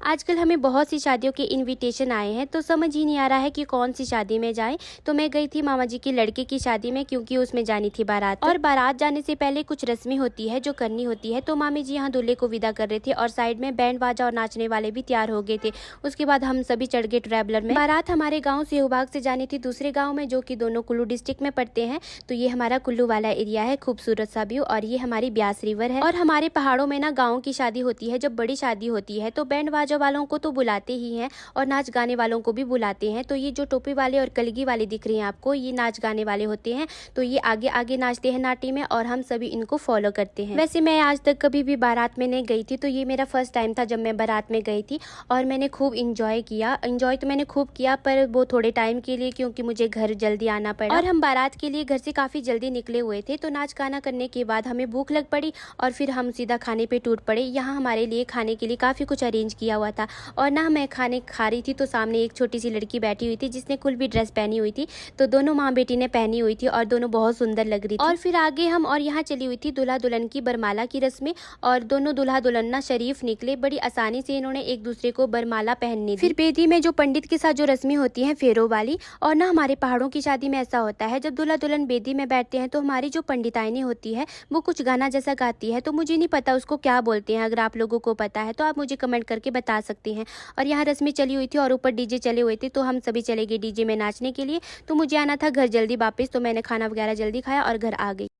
आजकल हमें बहुत सी शादियों के इनविटेशन आए हैं, तो समझ ही नहीं आ रहा है कि कौन सी शादी में जाएं। तो मैं गई थी मामा जी की लड़के की शादी में, क्योंकि उसमें जानी थी बारात। और बारात जाने से पहले कुछ रस्में होती है जो करनी होती है। तो मामी जी यहाँ दूल्हे को विदा कर रहे थे और साइड में बैंड बाजा और नाचने वाले भी तैयार हो गए थे। उसके बाद हम सभी चढ़ गए ट्रैवलर में। बारात हमारे गाँव सेहूबाग से जानी थी दूसरे गाँव में, जो कि दोनों कुल्लू डिस्ट्रिक्ट में पड़ते हैं। तो ये हमारा कुल्लू वाला एरिया है, खूबसूरत सा व्यू। और ये हमारी ब्यास रिवर है। और हमारे पहाड़ों में ना गाँव की शादी होती है, जब बड़ी शादी होती है तो बैंड बाजा वालों को तो बुलाते ही हैं और नाच गाने वालों को भी बुलाते हैं। तो ये जो टोपी वाले और कलगी वाले दिख रहे हैं आपको, ये नाच गाने वाले होते हैं। तो ये आगे आगे नाचते हैं नाटी में और हम सभी इनको फॉलो करते हैं। वैसे मैं आज तक कभी भी बारात में नहीं गई थी, तो ये मेरा फर्स्ट टाइम था जब मैं बारात में गई थी। और मैंने खूब इंजॉय किया। इंजॉय तो मैंने खूब किया, पर वो थोड़े टाइम के लिए, क्योंकि मुझे घर जल्दी आना पड़ा। और हम बारात के लिए घर से काफ़ी जल्दी निकले हुए थे। तो नाच गाना करने के बाद हमें भूख लग पड़ी और फिर हम सीधा खाने पे टूट पड़े। यहाँ हमारे लिए खाने के लिए काफ़ी कुछ अरेंज किया हुआ था। और ना मैं खाने खा रही थी तो सामने एक छोटी सी लड़की बैठी हुई थी जिसने कुल भी ड्रेस पहनी हुई थी। तो दोनों माँ बेटी ने पहनी हुई थी और दोनों बहुत सुंदर लग रही थी। और फिर आगे हम और यहाँ चली हुई थी दूल्हा दुल्हन की बरमाला की रस्में। और दोनों दूल्हा दुल्हन ना शरीफ निकले, बड़ी आसानी से इन्होंने एक दूसरे को बरमाला पहनने दी। फिर बेदी में जो पंडित के साथ जो रस्में होती हैं फेरों वाली। और ना हमारे पहाड़ों की शादी में ऐसा होता है, जब दूल्हा दुल्हन बेदी में बैठते हैं तो हमारी जो पंडिताइनी होती है वो कुछ गाना जैसा गाती है। तो मुझे नहीं पता उसको क्या बोलते हैं, अगर आप लोगों को पता है तो आप मुझे कमेंट करके बता सकते हैं। और यहाँ रस्में चली हुई थी और ऊपर डीजे चले हुए थे, तो हम सभी चले गए डीजे में नाचने के लिए। तो मुझे आना था घर जल्दी वापस, तो मैंने खाना वगैरह जल्दी खाया और घर आ गई।